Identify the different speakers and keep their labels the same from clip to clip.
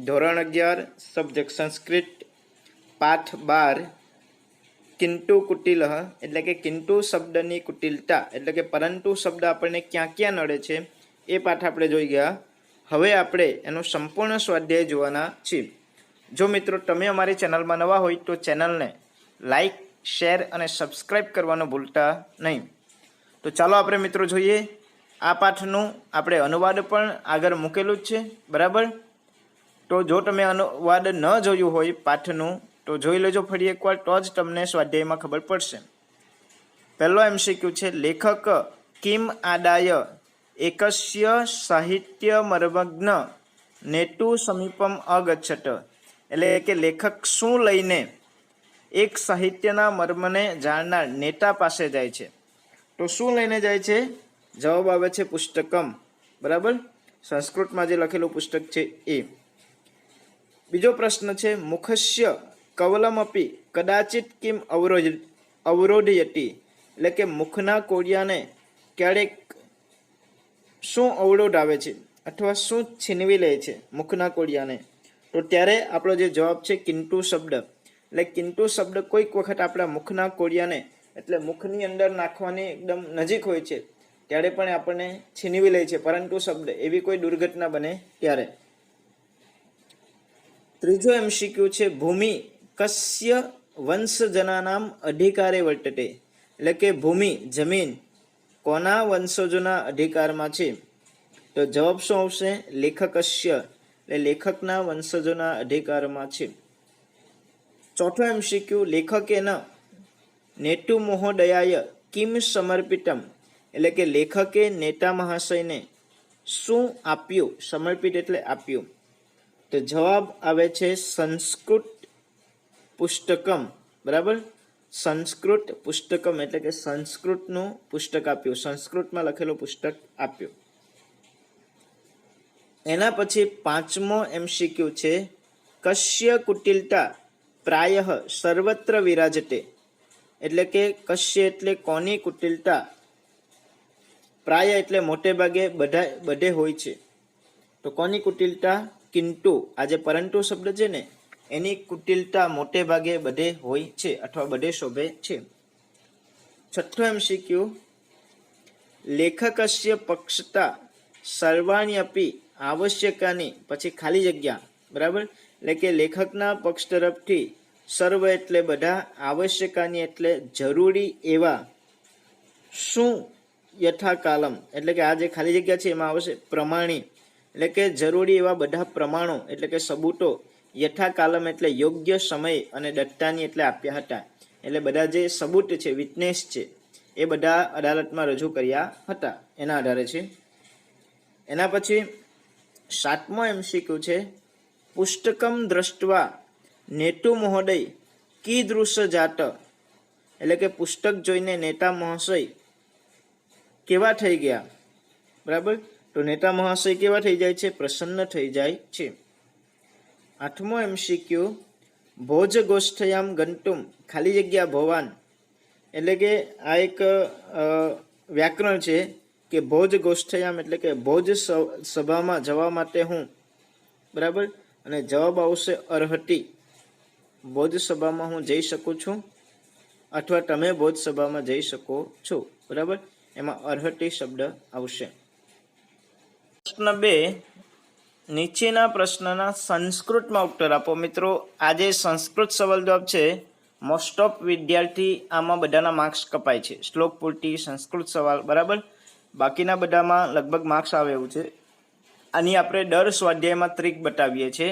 Speaker 1: ધોરણ 11 સબ્જેક્ટ સંસ્કૃત પાઠ 12 કિંટુ કુટિલ એટલે કે કિંટુ શબ્દની કુટિલતા એટલે કે પરંતુ શબ્દ આપણને ક્યાં ક્યાં નડે છે એ પાઠ આપણે જોઈ ગયા. હવે આપણે એનો સંપૂર્ણ સ્વાધ્યાય જોવાના છીએ. જો મિત્રો તમે અમારી ચેનલમાં નવા હોય તો ચેનલને લાઈક, શેર અને સબસ્ક્રાઈબ કરવાનું ભૂલતા નહીં. તો ચાલો આપણે મિત્રો જોઈએ. આ પાઠનું આપણે અનુવાદ પણ આગળ મૂકેલું જ છે, બરાબર. તો જો તમે અનુવાદ ન જોયું હોય પાઠનું તો જોઈ લેજો ફરી એકવાર, તો જ તમને સ્વાધ્યાયમાં ખબર પડશે. પહેલો MCQ છે, લેખક કિમ આદાય એકસ્ય સાહિત્ય મર્મજ્ઞ નેતુ સમીપમ અગચ્છત. એટલે કે લેખક શું લઈને એક સાહિત્યના મર્મને જાણનાર નેતા પાસે જાય છે. તો શું લઈને જાય છે? જવાબ આવે છે પુસ્તકમ, બરાબર. સંસ્કૃતમાં જે લખેલું પુસ્તક છે એ. બીજો પ્રશ્ન છે, મુખસ્ય કવલમપી કદાચિત કિમ અવરોધયતી. એટલે કે મુખના કોડિયાને ક્યારેક શું અવરોધ આવે છે અથવા શું છીનવી લે છે મુખના કોડિયાને. તો ત્યારે આપણો જે જવાબ છે કિંટુ શબ્દ. એટલે કિંટુ શબ્દ કોઈક વખત આપણા મુખના કોડિયાને એટલે મુખની અંદર નાખવાની એકદમ નજીક હોય છે ત્યારે પણ આપણને છીનવી લે છે પરંતુ શબ્દ, એવી કોઈ દુર્ઘટના બને ત્યારે. ત્રીજો MCQ છે, ભૂમિ કસ્ય વંશજનાનામ અધિકારે વર્તતે. એટલે કે ભૂમિ જમીન કોના વંશજોના અધિકારમાં છે? તો જવાબ શું આવશે? લેખકસ્ય, એટલે લેખકના વંશજોના અધિકારમાં છે. ચોથો MCQ, લેખકેન નેતુ મહોદયાય કિમ સમર્પિતમ. એટલે કે લેખકે નેતા મહાશયને શું આપ્યું? સમર્પિત એટલે આપ્યું. તો જવાબ આવે છે સંસ્કૃત પુસ્તકમ, બરાબર. સંસ્કૃત પુસ્તકમ એટલે કે સંસ્કૃતનું પુસ્તક આપ્યું, સંસ્કૃતમાં લખેલું પુસ્તક આપ્યું. એના પછી પાંચમો MCQ છે, કસ્ય કુટિલતા પ્રાયઃ સર્વત્ર વિરાજતે. એટલે કે કસ્ય એટલે કોની કુટિલતા, પ્રાય એટલે મોટે ભાગે બધે હોય છે. તો કોની કુટિલતા? કિંટુ, આ જે પરંતુ શબ્દ છે ને એની કુટિલતા મોટે ભાગે બધે હોય છે અથવા બધે શોભે છે. છઠ્ઠો MCQ, લેખકસ્ય પક્ષતા સર્વાણ્યપી આવશ્યકાની, પછી ખાલી જગ્યા, બરાબર. એટલે કે લેખકના પક્ષ તરફથી સર્વ એટલે બધા, આવશ્યકાની એટલે જરૂરી એવા, શું યથા કાલમ એટલે કે આ જે ખાલી જગ્યા છે એમાં આવશે પ્રમાણી, એટલે કે જરૂરી એવા બધા પ્રમાણો એટલે કે સબૂતો, યથા કાલમ એટલે યોગ્ય સમય, અને દત્તાની એટલે આપ્યા હતા. એટલે બધા જે સબૂત છે, વિટનેસ છે, એ બધા અદાલતમાં રજૂ કર્યા હતા, એના આધારે છે. એના પછી સાતમો MCQ છે, પુસ્તકમ દ્રષ્ટવા નેતુ મહોદય કીદૃશ જાત. એટલે કે પુસ્તક જોઈને નેતા મહાશય કેવા થઈ ગયા, બરાબર. તો નેતા મહાશય કેવા થઈ જાય છે? પ્રસન્ન થઈ જાય છે. આઠમો MCQ, ભોજ ગોષ્ઠયામ ગંતુમ ખાલી જગ્યા ભવાન. એટલે કે આ એક વ્યાકરણ છે કે ભોજ ગોષ્ઠયામ એટલે કે ભોજ સભામાં જવા માટે હું, બરાબર. અને જવાબ આવશે અર્હતિ. ભોજ સભામાં હું જઈ શકું છું અથવા તમે ભોજ સભામાં જઈ શકો છો, બરાબર. એમાં અર્હતિ શબ્દ આવશે. પ્રશ્ન 2, નીચેના પ્રશ્નના સંસ્કૃતમાં ઉત્તર આપો. મિત્રો આ જે સંસ્કૃત સવાલ જવાબ છે મોસ્ટ ઓફ વિદ્યાર્થી આમાં બધાના માર્ક્સ કપાય છે. શ્લોક પૂરતી સંસ્કૃત સવાલ, બરાબર. બાકીના બધામાં લગભગ માર્ક્સ આવે એવું છે. આની આપણે દર સ્વાધ્યાયમાં ટ્રીક બતાવીએ છીએ.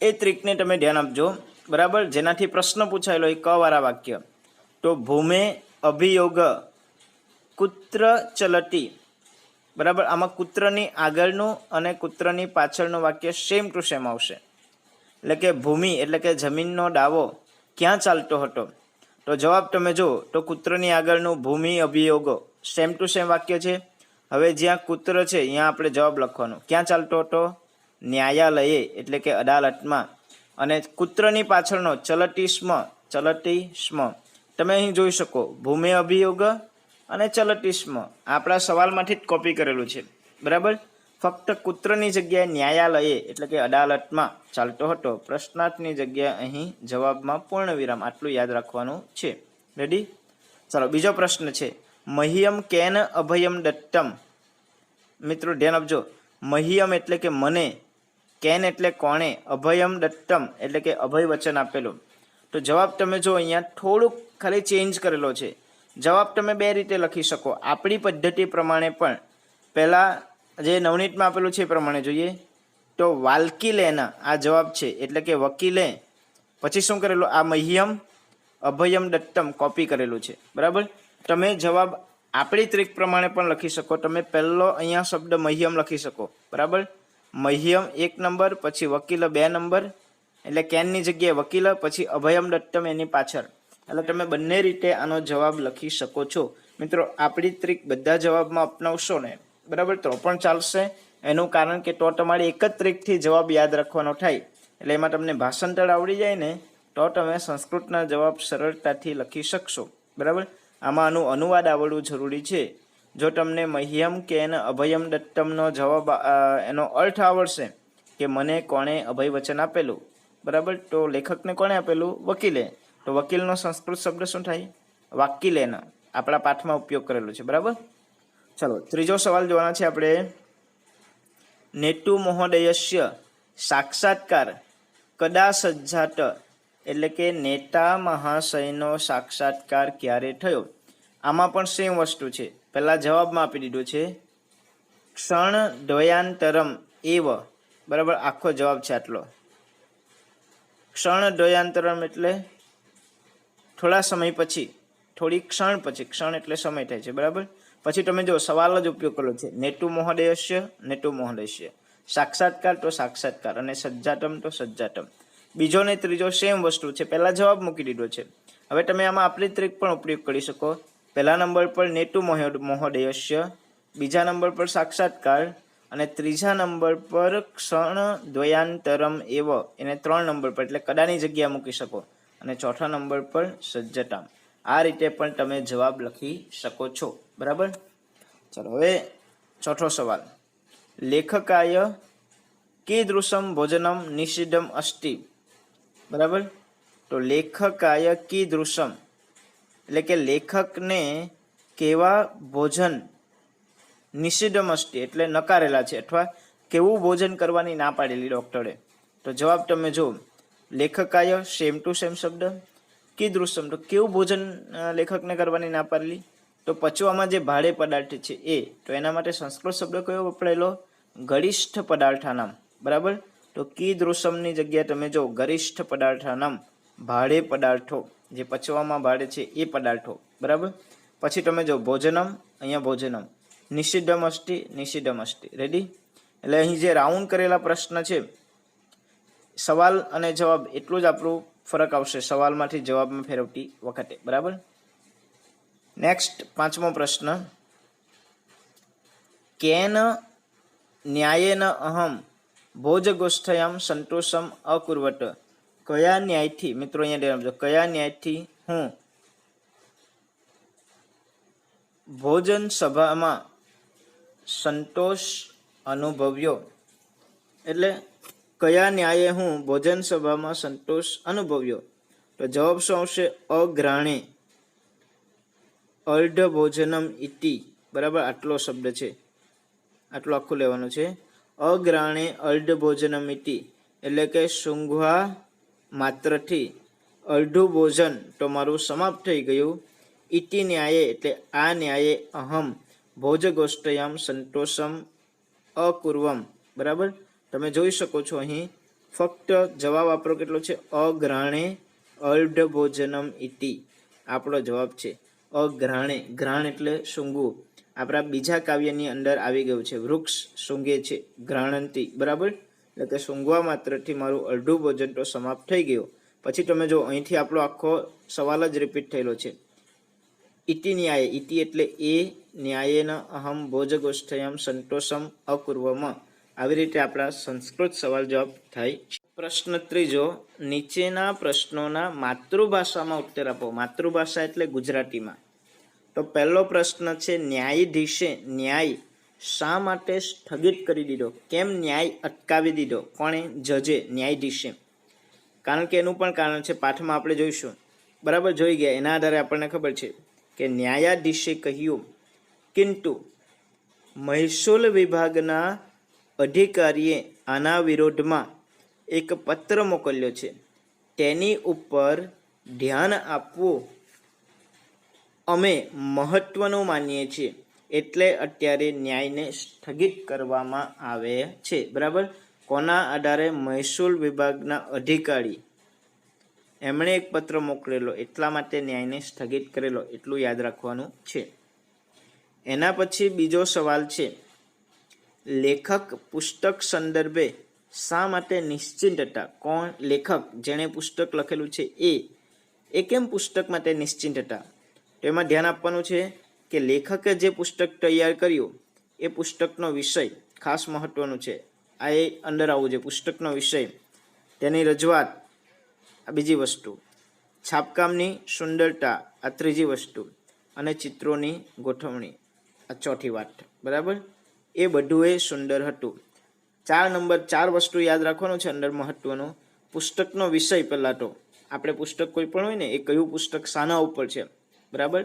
Speaker 1: એ ટ્રીકને તમે ધ્યાન આપજો, બરાબર. જેનાથી પ્રશ્ન પૂછાયેલો એ કવાળા વાક્ય. તો ભૂમે અભિયોગ કુત્ર ચલતી, બરાબર. આમાં કૂત્રની આગળનું અને કૂત્રની પાછળનું વાક્ય સેમ ટુ સેમ આવશે. એટલે કે ભૂમિ એટલે કે જમીનનો દાવો ક્યાં ચાલતો હતો? તો જવાબ તમે જુઓ તો કૂત્રની આગળનું ભૂમિ અભિયોગો સેમ ટુ સેમ વાક્ય છે. હવે જ્યાં કૂત્ર છે ત્યાં આપણે જવાબ લખવાનો. ક્યાં ચાલતો હતો? ન્યાયાલયે એટલે કે અદાલતમાં. અને કૂત્રની પાછળનો ચલતી સ્મ, તમે અહીં જોઈ શકો ભૂમિ અભિયોગ અને ચલતિસ્મ આપણા સવાલમાંથી જ કોપી કરેલું છે, બરાબર. ફક્ત કૂત્રની જગ્યાએ ન્યાયાલયે એટલે કે અદાલતમાં ચાલતો હતો, પ્રશ્નાર્થની જગ્યાએ અહીં જવાબમાં પૂર્ણ વિરામ, આટલું યાદ રાખવાનું છે. રેડી? ચાલો બીજો પ્રશ્ન છે, મહ્યમ કેન અભયમ દત્તમ. મિત્રો ધ્યાન આપજો, મહ્યમ એટલે કે મને, કેન એટલે કોણે, અભયમ દત્તમ એટલે કે અભય વચન આપેલું. તો જવાબ તમે જો અહીંયા થોડુંક ખાલી ચેન્જ કરેલો છે. જવાબ તમે બે રીતે લખી શકો, આપણી પદ્ધતિ પ્રમાણે પણ. પહેલા જે નવનીતમાં આપેલું છે એ પ્રમાણે જોઈએ તો વાલ્કીલેના આ જવાબ છે એટલે કે વકીલે, પછી શું કરેલું, આ મહ્યમ અભયમ દત્તમ કોપી કરેલું છે, બરાબર. તમે જવાબ આપણી ટ્રીક પ્રમાણે પણ લખી શકો. તમે પહેલો અહીંયા શબ્દ મહ્યમ લખી શકો, બરાબર. મહ્યમ 1 નંબર, પછી વકીલ 2 નંબર, એટલે કેનની જગ્યાએ વકીલ, પછી અભયમ દત્તમ એની પાછળ. એટલે તમે બંને રીતે આનો જવાબ લખી શકો છો. મિત્રો આપણી ટ્રીક બધા જવાબમાં અપનાવશો ને, બરાબર, તો પણ ચાલશે. એનું કારણ કે તો તમારે એક જ ટ્રીકથી જવાબ યાદ રાખવાનો થાય. એટલે એમાં તમને ભાષાંતર આવડી જાય ને તો તમે સંસ્કૃતના જવાબ સરળતાથી લખી શકશો, બરાબર. આમાં આનું અનુવાદ આવડવું જરૂરી છે. જો તમને મહ્યમ કેન અભયમ દત્તમનો જવાબ એનો અર્થ આવડશે કે મને કોણે અભય વચન આપેલું, બરાબર, તો લેખકને કોણે આપેલું, વકીલે, તો વકીલનો સંસ્કૃત શબ્દ શું થાય, વાક્કીલેના, આપણા પાઠમાં ઉપયોગ કરેલો છે, બરાબર. ચલો ત્રીજો સવાલ જોવાના છે આપણે, નેતુ મહોદયસ્ય સાક્ષાત્કાર કદા સજ્જાત, એટલે કે નેતા મહાશયનો સાક્ષાત્કાર ક્યારે થયો. આમાં પણ સેમ વસ્તુ છે, પહેલા જવાબમાં આપી દીધું છે ક્ષણ દ્વયાંતરમ એવ, બરાબર, આખો જવાબ છે આટલો. ક્ષણ દ્વયાંતરમ એટલે થોડા સમય પછી, થોડી ક્ષણ પછી, ક્ષણ એટલે સમય થાય છે, બરાબર. પછી તમે જો સવાલ જ ઉપયોગ કર્યો છે, નેતુ મહોદયસ્ય, નેતુ મહોદયસ્ય, સાક્ષાત્કાર તો સાક્ષાત્કાર, અને સજ્જાતમ તો સજ્જાતમ. બીજો ને ત્રીજો સેમ વસ્તુ છે, પહેલા જવાબ મૂકી દીધો છે. હવે તમે આમાં આપણી ટ્રીક પણ ઉપયોગ કરી શકો. પહેલા નંબર પર નેતુ મહોદયસ્ય, બીજા નંબર પર સાક્ષાત્કાર, અને ત્રીજા નંબર પર ક્ષણ દ્વયાંતરમ એવ, એને 3 નંબર પર એટલે કદાની જગ્યા મૂકી શકો, અને ચોથા નંબર પર સજ્જતામ. આ રીતે પણ તમે જવાબ લખી શકો છો, બરાબર. ચલો હવે ચોથો સવાલ, લેખકાય કીદૃશમ ભોજનમ નિષિદ્ધમ અસ્તિ, બરાબર. તો લેખકાય કીદૃશમ એટલે કે લેખકને કેવા ભોજન નિષિદ્ધમ અસ્તિ એટલે નકારેલા છે, અથવા કેવું ભોજન કરવાની ના પાડેલી ડોક્ટરે. તો જવાબ તમે જો, લેખકાય સેમ ટુ સેમ શબ્દ, કીદૃશમ તો કેવું ભોજન લેખકને કરવાની ના પાડેલી, તો પચવામાં જે ભારે પદાર્થ છે એ, તો એના માટે સંસ્કૃત શબ્દ કયો વપરાયેલો, ગરિષ્ઠ પદાર્થાનામ, બરાબર. તો કીદૃશમની જગ્યાએ તમે જો ગરિષ્ઠ પદાર્થાનામ, ભારે પદાર્થો, જે પચવામાં ભારે છે એ પદાર્થો, બરાબર. પછી તમે જો ભોજનમ, અહીંયા ભોજનમ, નિષિદ્ધમ અસ્તિ, નિષિદ્ધમ અસ્તિ. રેડી? એટલે અહીં જે રાઉન્ડ કરેલા પ્રશ્ન છે, સવાલ અને જવાબ એટલું જ આપણું ફરક આવશે સવાલમાંથી જવાબમાં ફેરવતી વખતે, બરાબર. નેક્સ્ટ પાંચમો પ્રશ્ન, કેન ન્યાયેન અહમ ભોજગોષ્ઠયામ સંતોષમ અકુર્વત. કયા ન્યાયથી, મિત્રો અહીંયા ધ્યાન આપજો, કયા ન્યાયથી હું ભોજન સભામાં સંતોષ અનુભવ્યો, એટલે કયા ન્યાયે હું ભોજન સભામાં સંતોષ અનુભવ્યો. તો જવાબ શું આવશે, અઘ્રાણે અર્ધ ભોજનમ ઇતિ, બરાબર. આટલો શબ્દ છે, આટલું આખું લેવાનું છે. અઘ્રાણે અર્ધ ભોજનમ ઇતિ એટલે કે સૂંઘવા માત્રથી અડધું ભોજન તો મારું સમાપ્ત થઈ ગયું. ઇતિ ન્યાયે એટલે આ ન્યાયે અહમ ભોજગોષ્ઠયામ સંતોષમ અકુર્વમ, બરાબર. તમે જોઈ શકો છો અહીં ફક્ત જવાબ આપણો કેટલો છે, અઘ્રાણે અર્ધ ભોજનમ ઇતિ, આપણો જવાબ છે અઘ્રાણે. ઘ્રાણ એટલે સૂંઘવું, આપણા બીજા કાવ્યની અંદર આવી ગયું છે, વૃક્ષ સૂંઘે છે, ઘ્રાણંતી, બરાબર. એટલે કે સૂંઘવા માત્રથી મારું અડધું ભોજન તો સમાપ્ત થઈ ગયું. પછી તમે જો અહીંથી આપણો આખો સવાલ જ રિપીટ થયેલો છે, ઇતિ ન્યાય, ઇતિ એટલે એ, ન્યાયેન અહમ ભોજગોષ્ઠયમ સંતોષમ અકુર્વમ. આવી રીતે આપણા સંસ્કૃત સવાલ જવાબ થાય. પ્રશ્ન ત્રીજો, નીચેના પ્રશ્નોના માતૃભાષામાં ઉત્તર આપો. માતૃભાષા એટલે ગુજરાતીમાં. તો પહેલો પ્રશ્ન છે, ન્યાયાધીશે ન્યાય શા માટે સ્થગિત કરી દીધો? કેમ ન્યાય અટકાવી દીધો? કોણે? જજે, ન્યાયાધીશે. કારણ કે એનું પણ કારણ છે, પાઠમાં આપણે જોઈશું. બરાબર, જોઈ ગયા. એના આધારે આપણને ખબર છે કે ન્યાયાધીશે કહ્યું, કિંતુ મહેસૂલ વિભાગના અધિકારીએ આના વિરોધમાં એક પત્ર મોકલ્યો છે. તેની ઉપર ધ્યાન આપવું અમે મહત્વનું માનીએ છીએ, એટલે અત્યારે ન્યાયને સ્થગિત કરવામાં આવે છે. બરાબર, કોના આધારે? મહેસૂલ વિભાગના અધિકારી એમણે એક પત્ર મોકલેલો, એટલા માટે ન્યાયને સ્થગિત કરેલો, એટલું યાદ રાખવાનું છે. એના પછી બીજો સવાલ છે, લેખક પુસ્તક સંદર્ભે શા માટે નિશ્ચિંત હતા? કોણ? લેખક, જેણે પુસ્તક લખેલું છે એ કેમ પુસ્તક માટે નિશ્ચિંત હતા? તો એમાં ધ્યાન આપવાનું છે કે લેખકે જે પુસ્તક તૈયાર કર્યું એ પુસ્તકનો વિષય ખાસ મહત્વનું છે. આ એ અંદર આવવું જોઈએ, પુસ્તકનો વિષય, તેની રજૂઆત આ બીજી વસ્તુ, છાપકામની સુંદરતા આ ત્રીજી વસ્તુ, અને ચિત્રોની ગોઠવણી આ ચોથી વાત. બરાબર, એ બધું એ સુંદર હતું. 4 વસ્તુ યાદ રાખવાનું છે અંદર મહત્વનું. પુસ્તકનો વિષય, પહેલાં તો આપણે પુસ્તક કોઈ પણ હોય ને, એ કયું પુસ્તક શાના ઉપર છે? બરાબર,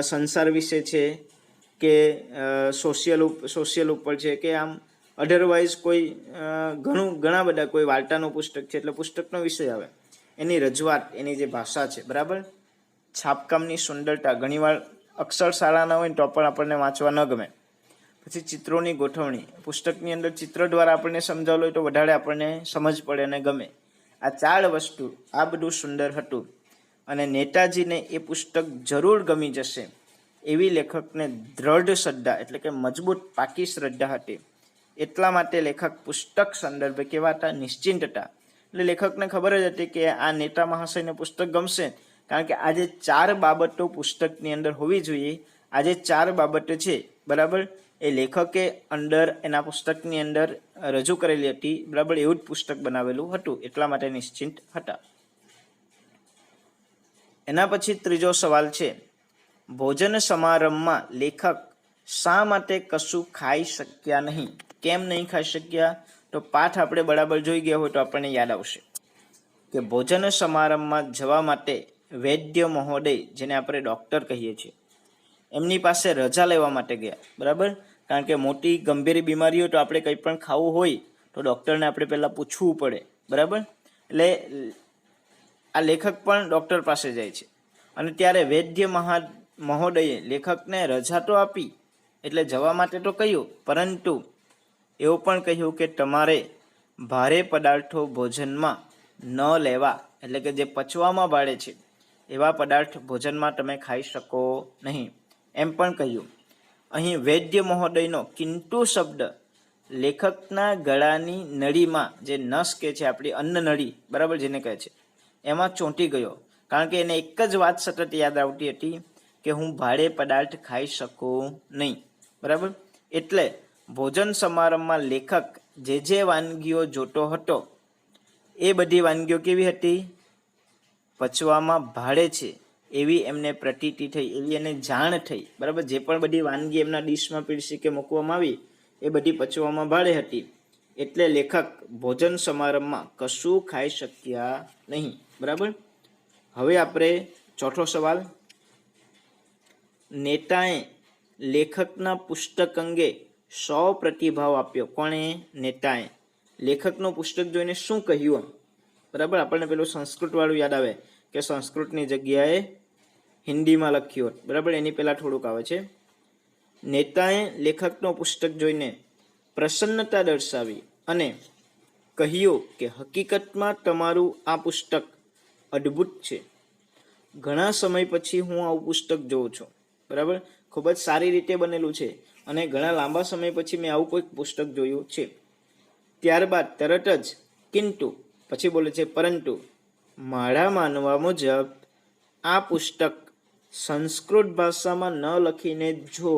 Speaker 1: સંસાર વિશે છે કે સોશિયલ ઉપર છે કે આમ અધરવાઇઝ કોઈ ઘણા બધા કોઈ વાર્તાનું પુસ્તક છે, એટલે પુસ્તકનો વિષય આવે. એની રજૂઆત, એની જે ભાષા છે. બરાબર, છાપકામની સુંદરતા, ઘણીવાર અક્ષર સારા ના હોય ને તો પણ આપણને વાંચવા ન ગમે. પછી ચિત્રોની ગોઠવણી, પુસ્તકની અંદર ચિત્ર દ્વારા આપણને સમજાવેલું હોય તો વધારે આપણને સમજ પડે અને ગમે. આ 4 વસ્તુ, આ બધું સુંદર હતું. અને નેતાજીને એ પુસ્તક જરૂર ગમી જશે એવી લેખકને દ્રઢ શ્રદ્ધા, એટલે કે મજબૂત પાકી શ્રદ્ધા હતી. એટલા માટે લેખક પુસ્તક સંદર્ભે કેવા હતા? નિશ્ચિંત હતા. એટલે લેખકને ખબર જ હતી કે આ નેતા મહાશયને પુસ્તક ગમશે, કારણ કે આ જે 4 બાબતો પુસ્તકની અંદર હોવી જોઈએ, આ જે 4 બાબતો છે, બરાબર, એ લેખકે અંદર એના પુસ્તકની અંદર રજૂ કરેલી હતી. બરાબર, એવું જ પુસ્તક બનાવેલું હતું, એટલા માટે નિશ્ચિંત હતા. એના પછી ત્રીજો સવાલ છે, ભોજન સમારંભમાં લેખક શા માટે કશું ખાઈ શક્યા નહીં? કેમ નહીં ખાઈ શક્યા? તો પાઠ આપણે બરાબર જોઈ ગયા હોય તો આપણને યાદ આવશે કે ભોજન સમારંભમાં જવા માટે વૈદ્ય મહોદય, જેને આપણે ડૉક્ટર કહીએ છીએ, એમની પાસે રજા લેવા માટે ગયા. બરાબર, કારણ કે મોટી ગંભીર બીમારી હોય તો આપણે કંઈ પણ ખાવું હોય તો ડૉક્ટરને આપણે પહેલાં પૂછવું પડે. બરાબર, એટલે આ લેખક પણ ડૉક્ટર પાસે જાય છે, અને ત્યારે વૈદ્ય મહોદયે લેખકને રજા તો આપી, એટલે જવા માટે તો કહ્યું, પરંતુ એવું પણ કહ્યું કે તમારે ભારે પદાર્થો ભોજનમાં ન લેવા, એટલે કે જે પચવામાં ભારે છે એવા પદાર્થ ભોજનમાં તમે ખાઈ શકો નહીં, એમ પણ કહ્યું. અહીં વૈદ્ય મહોદયનો કિંતુ શબ્દ લેખકના ગળાની નળીમાં, જે નસ કે છે આપણી અન્ન નળી, બરાબર, જેને કહે છે, એમાં ચોંટી ગયો. કારણ કે એને એક જ વાત સતત યાદ આવતી હતી કે હું ભારે પદાર્થ ખાઈ શકું નહીં. બરાબર, એટલે ભોજન સમારંભમાં લેખક જે વાનગીઓ જોતો હતો એ બધી વાનગીઓ કેવી હતી? પચવામાં ભારે છે એવી એમને પ્રતીતિ થઈ, એવી એને જાણ થઈ. બરાબર, જે પણ બધી વાનગી એમના ડીશમાં પીરસી કે મૂકવામાં આવી એ બધી પચવામાં ભારે હતી, એટલે લેખક ભોજન સમારંભમાં કશું ખાઈ શક્યા નહીં. બરાબર, હવે આપણે ચોથો સવાલ, નેતાએ લેખકના પુસ્તક અંગે શો પ્રતિભાવ આપ્યો? કોણે? નેતાએ. લેખકનું પુસ્તક જોઈને શું કહ્યું? બરાબર, આપણને પેલું સંસ્કૃત વાળું યાદ આવે કે સંસ્કૃતની જગ્યાએ હિન્દીમાં લખ્યું. બરાબર, એની પહેલાં થોડુંક આવે છે. નેતાએ લેખકનું પુસ્તક જોઈને પ્રસન્નતા દર્શાવી અને કહ્યું કે હકીકતમાં તમારું આ પુસ્તક અદ્ભુત છે. ઘણા સમય પછી હું આવું પુસ્તક જોઉં છું. બરાબર, ખૂબ જ સારી રીતે બનેલું છે અને ઘણા લાંબા સમય પછી મેં આવું કોઈક પુસ્તક જોયું છે. ત્યારબાદ તરત જ કિંતુ, પછી બોલે છે પરંતુ મારા માનવા મુજબ આ પુસ્તક સંસ્કૃત ભાષામાં ન લખીને જો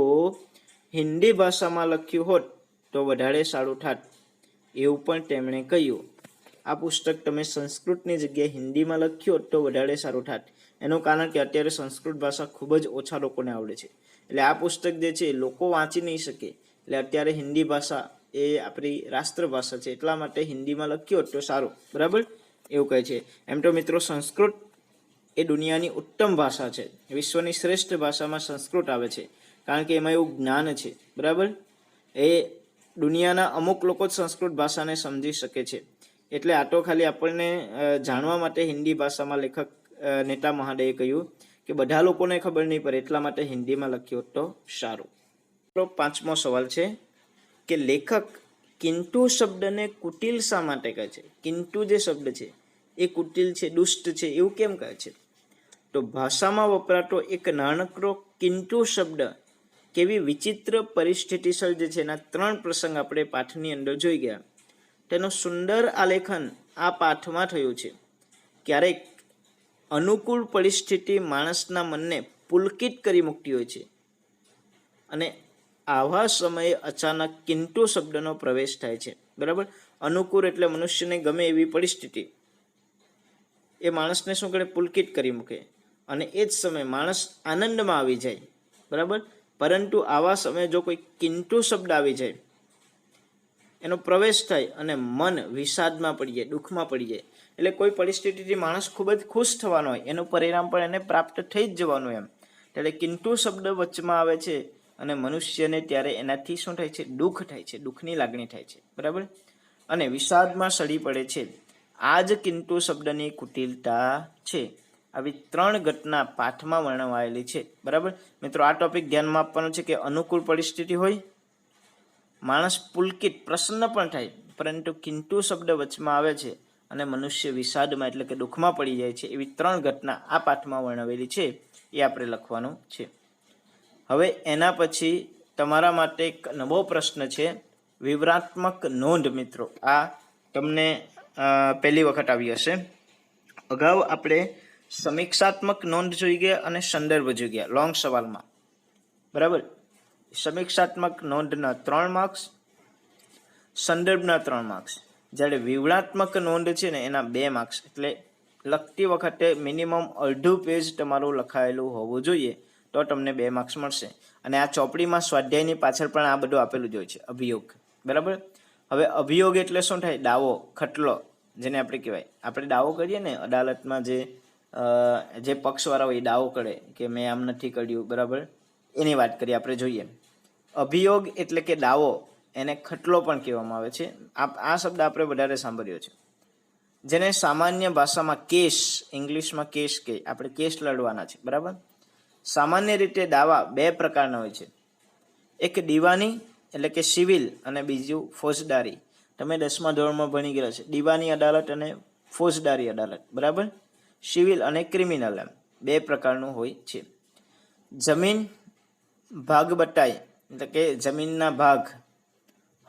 Speaker 1: હિન્દી ભાષામાં લખ્યું હોત તો વધારે સારું થાત, એવું પણ તેમણે કહ્યું. આ પુસ્તક તમે સંસ્કૃતની જગ્યાએ હિન્દીમાં લખ્યું હોત તો વધારે સારું થાત. એનું કારણ કે અત્યારે સંસ્કૃત ભાષા ખૂબ જ ઓછા લોકોને આવડે છે, એટલે આ પુસ્તક જે છે લોકો વાંચી નહીં શકે, એટલે અત્યારે હિન્દી ભાષા એ આપણી રાષ્ટ્રભાષા છે, એટલા માટે હિન્દીમાં લખ્યો તો સારું, બરાબર, એવું કહે છે. એમ તો મિત્રો સંસ્કૃત એ દુનિયાની ઉત્તમ ભાષા છે, વિશ્વની શ્રેષ્ઠ ભાષામાં સંસ્કૃત આવે છે, કારણ કે એમાં એવું જ્ઞાન છે, બરાબર. એ દુનિયાના અમુક લોકો જ સંસ્કૃત ભાષાને સમજી શકે છે, એટલે આ તો ખાલી આપણને જાણવા માટે હિન્દી ભાષામાં લેખક નેતા મહાદેવે કહ્યું કે બધા લોકોને ખબર નહીં પડે, એટલા માટે હિન્દીમાં લખ્યું તો સારું. તો 5મો સવાલ છે કે લેખક કિંતુ શબ્દને કુટિલ શા માટે કહે છે? કિંતુ જે શબ્દ છે એ કુટિલ છે, દુષ્ટ છે, એવું કેમ કહે છે? તો ભાષામાં વપરાતો એક નાનકડો કિંતુ શબ્દ કેવી વિચિત્ર પરિસ્થિતિ સર્જે છે, એના 3 પ્રસંગ આપણે પાઠની અંદર જોઈ ગયા. તેનું સુંદર આલેખન આ પાઠમાં થયું છે. ક્યારેક અનુકૂળ પરિસ્થિતિ માણસના મનને પુલકિત કરી મૂકતી હોય છે, અને આવા સમયે અચાનક કિંતુ શબ્દનો પ્રવેશ થાય છે, બરાબર. અનુકૂળ એટલે મનુષ્યને ગમે એવી પરિસ્થિતિ એ માણસને શું કરે? પુલકિત કરી મૂકે, અને એ જ સમયે માણસ આનંદમાં આવી જાય, બરાબર. પરંતુ આવા સમયે જો કોઈ કિંતુ શબ્દ આવી જાય, એનો પ્રવેશ થાય અને મન વિષાદમાં પડી જાય, દુઃખમાં પડી જાય, એટલે કોઈ પરિસ્થિતિથી માણસ ખૂબ જ ખુશ થવાનો હોય, એનું પરિણામ પણ એને પ્રાપ્ત થઈ જ જવાનું એમ. એટલે કિંતુ શબ્દ વચમાં આવે છે અને મનુષ્યને ત્યારે એનાથી શું થાય છે? દુઃખ થાય છે, દુઃખની લાગણી થાય છે, બરાબર, અને વિષાદમાં સડી પડે છે. આ જ કિંતુ શબ્દની કુટિલતા છે. આવી 3 ઘટના પાઠમાં વર્ણવાયેલી છે, બરાબર. મિત્રો આ ટોપિક ધ્યાનમાં આપવાનો છે કે અનુકૂળ પરિસ્થિતિ હોય, માણસ પુલકિત પ્રસન્ન પણ થાય, પરંતુ કિંતુ શબ્દ વચમાં આવે છે અને મનુષ્ય વિષાદમાં એટલે કે દુઃખમાં પડી જાય છે. એવી 3 ઘટના આ પાઠમાં વર્ણવેલી છે, એ આપણે લખવાનું છે. હવે એના પછી તમારા માટે એક નવો પ્રશ્ન છે, વિવરણાત્મક નોંધ. મિત્રો આ તમને પહેલી વખત આવી હશે. અગાઉ આપણે સમીક્ષાત્મક નોંધ જોઈ ગયા અને સંદર્ભ જોઈ ગયા લોંગ સવાલમાં, બરાબર. સમીક્ષાત્મક નોંધના 3 માર્ક્સ, સંદર્ભના 3 માર્ક્સ, જ્યારે વિવરણાત્મક નોંધ છે ને એના 2 માર્ક્સ. એટલે લખતી વખતે મિનિમમ અડધું પેજ તમારું લખાયેલું હોવું જોઈએ, તો તમને 2 માર્ક્સ મળશે. અને આ ચોપડીમાં સ્વાધ્યાયની પાછળ પણ આ બધું આપેલું જ હોય છે, અભિયોગ, બરાબર. હવે અભિયોગ એટલે શું થાય? દાવો, ખટલો, જેને આપણે કહેવાય. આપણે દાવો કરીએ ને અદાલતમાં, જે પક્ષવાળા હોય દાવો કરે કે મેં આમ નથી કર્યું, બરાબર, એની વાત કરીએ આપણે જોઈએ. અભિયોગ એટલે કે દાવો, એને ખટલો પણ કહેવામાં આવે છે. આ શબ્દ આપણે વધારે સાંભળ્યો છે, જેને સામાન્ય ભાષામાં કેસ, ઇંગ્લિશમાં કેસ કહે. આપણે કેસ લડવાના છે, બરાબર. સામાન્ય રીતે દાવા 2 પ્રકારના હોય છે, એક દીવાની એટલે કે સિવિલ, અને બીજું ફોજદારી. તમે 10મા ધોરણમાં ભણી ગયેલા છે, દીવાની અદાલત અને ફોજદારી અદાલત, બરાબર. સિવિલ અને ક્રિમિનલ, એમ 2 પ્રકારનું હોય છે. જમીન ભાગ બટાઈ એટલે કે જમીનના ભાગ,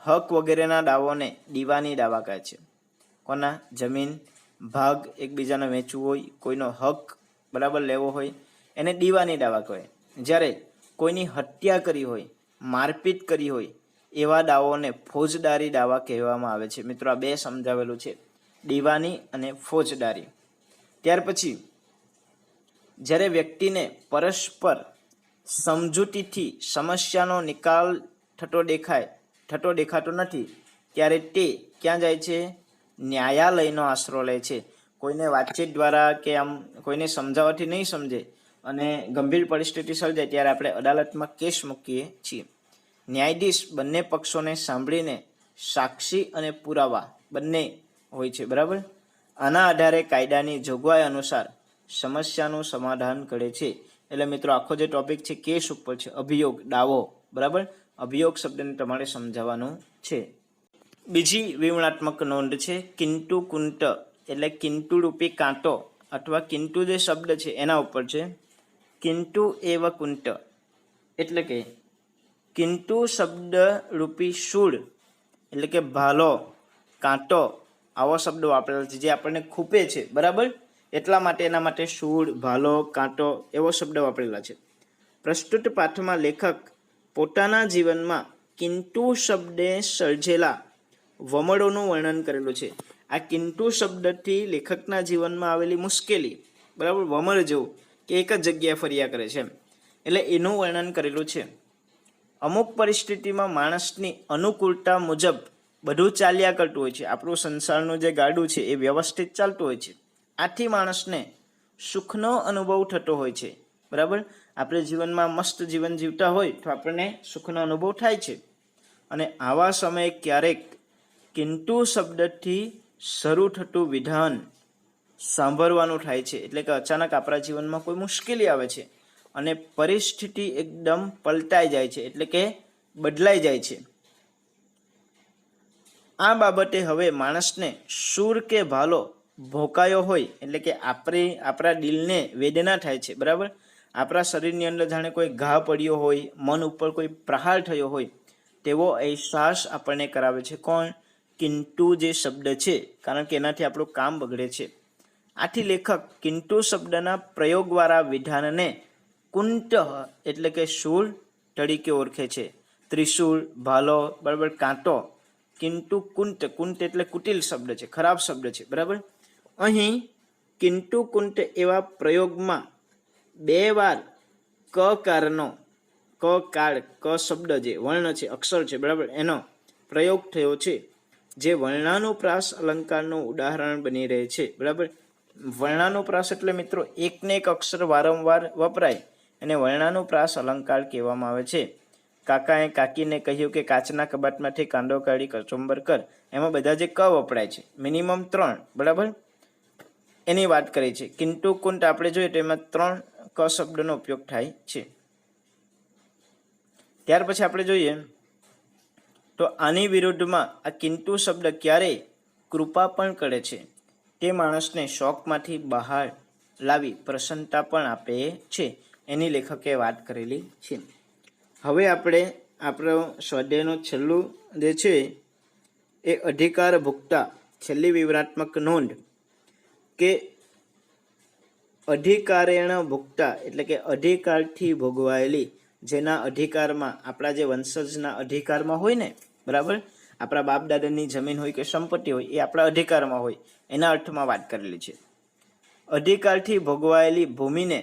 Speaker 1: હક વગેરેના દાવોને દીવાની દાવા કહે છે. કોના? જમીન, ભાગ એકબીજાને વેચવું હોય, કોઈનો હક બરાબર લેવો હોય, એને દીવાની દાવા કહે. જ્યારે કોઈની હત્યા કરી હોય, મારપીટ કરી હોય, એવા દાવોને ફોજદારી દાવા કહેવામાં આવે છે. મિત્રો આ 2 સમજાવેલું છે, દીવાની અને ફોજદારી. ત્યાર પછી જ્યારે વ્યક્તિને પરસ્પર સમજૂતીથી સમસ્યાનો નિકાલ થતો દેખાતો નથી, ત્યારે તે ક્યાં જાય છે? ન્યાયાલયનો આશરો લે છે. કોઈને વાતચીત દ્વારા કે આમ કોઈને સમજાવવાથી નહીં સમજે અને ગંભીર પરિસ્થિતિ સર્જાય, ત્યારે આપણે અદાલતમાં કેસ મૂકીએ છીએ. ન્યાયાધીશ બંને પક્ષોને સાંભળીને સાક્ષી અને પુરાવા બંને હોય છે, બરાબર. આના આધારે કાયદાની જોગવાઈ અનુસાર સમસ્યાનું સમાધાન કરે છે. એટલે મિત્રો આખો જે ટોપિક છે કેસ ઉપર છે, અભિયોગ, દાવો, બરાબર. અભિયોગ શબ્દને તમારે સમજાવવાનું છે. બીજી વિવરણાત્મક નોંધ છે કિંતુ કુંટ, એટલે કિંતુ રૂપી કાંટો અથવા કિંતુ જે શબ્દ છે એના ઉપર છે. કિંતુ એવ કુંટ એટલે કે કિંતુ શબ્દ રૂપી શૂળ એટલે કે ભાલો, કાંટો, આવો શબ્દો વાપરેલા છે, જે આપણને ખૂપે છે, બરાબર. એટલા માટે એના માટે શૂળ, ભાલો, કાંટો એવો શબ્દ વાપરેલા છે. પ્રસ્તુત પાઠમાં લેખક પોતાના જીવનમાં કિંતુ શબ્દે સર્જેલા વમળોનું વર્ણન કરેલું છે. આ કિંતુ શબ્દથી લેખકના જીવનમાં આવેલી મુશ્કેલી, બરાબર, ભમર જેવું કે એક જ જગ્યાએ ફર્યા કરે છે એમ. એટલે એનું વર્ણન કરેલું છે. અમુક પરિસ્થિતિમાં માણસની અનુકૂળતા મુજબ બધું ચાલ્યા કરતું હોય છે. આપણું સંસારનું જે ગાડું છે એ વ્યવસ્થિત ચાલતું હોય છે. આથી માણસને સુખનો અનુભવ થતો હોય છે. બરાબર, આપણે જીવનમાં મસ્ત જીવન જીવતા હોય તો આપણને સુખનો અનુભવ થાય છે. અને આવા સમયે ક્યારેક કિંતુ શબ્દથી શરૂ થતું વિધાન સાંભળવાનું થાય છે. એટલે કે અચાનક આપણા જીવનમાં કોઈ મુશ્કેલી આવે છે અને પરિસ્થિતિ એકદમ પલટાઈ જાય છે, એટલે કે બદલાઈ જાય છે. આ બાબતે હવે માણસને સૂર કે ભાલો ભોકાયો હોય, એટલે કે આપણા દિલને વેદના થાય છે. બરાબર, આપણા શરીરની અંદર જાણે કોઈ ઘા પડ્યો હોય, મન ઉપર કોઈ પ્રહાર થયો હોય તેવો અહેસાસ આપણને કરાવે છે. કોણ? કિંતુ જે શબ્દ છે, કારણ કે એનાથી આપણું કામ બગડે છે. આથી લેખક કિંતુ શબ્દના પ્રયોગવાળા વિધાનને કુંટ એટલે કે શૂળ તરીકે ઓળખે છે. ત્રિશૂળ, ભાલો, બરાબર, કાંટો. કિંતુ કુંટ, કુંટ એટલે કુટિલ શબ્દ છે, ખરાબ શબ્દ છે. બરાબર, અહીં કિંતુ કુંટ એવા પ્રયોગમાં 2 વાર કકારનો ક શબ્દ જે વર્ણ છે, અક્ષર છે, બરાબર, એનો પ્રયોગ થયો છે, જે વર્ણાનુપ્રાસ અલંકારનું ઉદાહરણ બની રહે છે. બરાબર, વર્ણાનુપ્રાસ એટલે મિત્રો એકને એક અક્ષર વારંવાર વપરાય એને વર્ણાનુપ્રાસ અલંકાર કહેવામાં આવે છે. કાકાએ કાકીને કહ્યું કે કાચના કબાટમાંથી કાંદો કાઢી કચુંબર કર. એમાં બધા જે ક વપરાય છે મિનિમમ 3, બરાબર, એની વાત કરી છે. કિંતુ કુંટ આપણે જોઈએ તો એમાં 3 ક શબ્દનો ઉપયોગ થાય છે. ત્યાર પછી આપણે જોઈએ તો આની વિરુદ્ધમાં આ કિંતુ શબ્દ ક્યારેય કૃપા પણ કરે છે. તે માણસને શોકમાંથી બહાર લાવી પ્રસન્નતા પણ આપે છે. એની લેખકે વાત કરેલી છે. હવે આપણે આપણો સ્વાધ્યાયનું છેલ્લું જે છે એ અધિકાર ભુક્તા, છેલ્લી વિવરણાત્મક નોંધ કે અધિકારેણ ભુક્તા એટલે કે અધિકારથી ભોગવાયેલી, જેના અધિકારમાં આપણા જે વંશજના અધિકારમાં હોય ને, બરાબર, આપણા બાપ દાદાની જમીન હોય કે સંપત્તિ હોય એ આપણા અધિકારમાં હોય, એના અર્થમાં વાત કરેલી છે. અધિકારથી ભોગવાયેલી ભૂમિને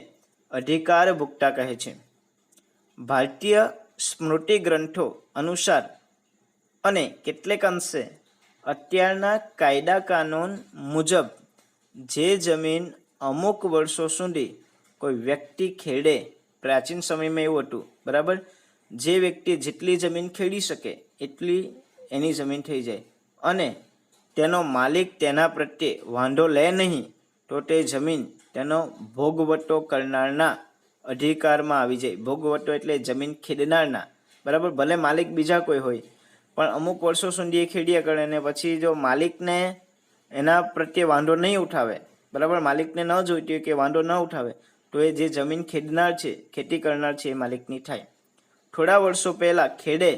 Speaker 1: અધિકાર ભુક્તા કહે છે. ભારતીય સ્મૃતિ ગ્રંથો અનુસાર અને કેટલેક અંશે અત્યારના કાયદા કાનૂન મુજબ જે જમીન અમુક વર્ષો સુધી કોઈ વ્યક્તિ ખેડે, પ્રાચીન સમયમાં એવું હતું, બરાબર, જે વ્યક્તિ જેટલી જમીન ખેડી શકે એટલી એની જમીન થઈ જાય અને તેનો માલિક તેના પ્રત્યે વાંધો લે નહીં તો તે જમીન તેનો ભોગવટો કરનારના અધિકારમાં આવી જાય. ભોગવટો એટલે જમીન ખેડનારના, બરાબર, ભલે માલિક બીજા કોઈ હોય પણ અમુક વર્ષો સુધી એ ખેડ્યા કરે અને પછી જો માલિકને એના પ્રત્યે વાંધો નહીં ઉઠાવે, બરાબર, માલિકને ન જોઈતી હોય કે વાંધો ન ઉઠાવે તો એ જે જમીન ખેડનાર છે, ખેતી કરનાર છે, એ માલિકની થાય. થોડા વર્ષો પહેલા ખેડે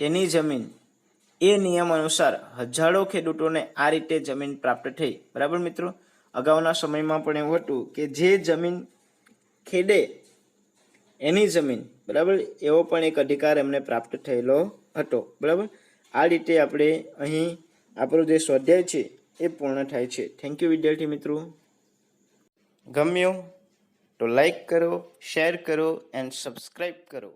Speaker 1: તેની જમીન એ નિયમ અનુસાર હજારો ખેડૂતોને આ રીતે જમીન પ્રાપ્ત થઈ. બરાબર મિત્રો, અગાઉના સમયમાં પણ એવું હતું કે જે જમીન ખેડે એની જમીન, બરાબર, એવો પણ એક અધિકાર એમને પ્રાપ્ત થયેલો હતો. બરાબર, આ રીતે આપણે અહીં આપણો જે સ્વાધ્યાય છે એ પૂર્ણ થાય છે. થેન્ક યુ વિદ્યાર્થી મિત્રો. ગમ્યું તો લાઈક કરો, શેર કરો એન્ડ સબસ્ક્રાઈબ કરો.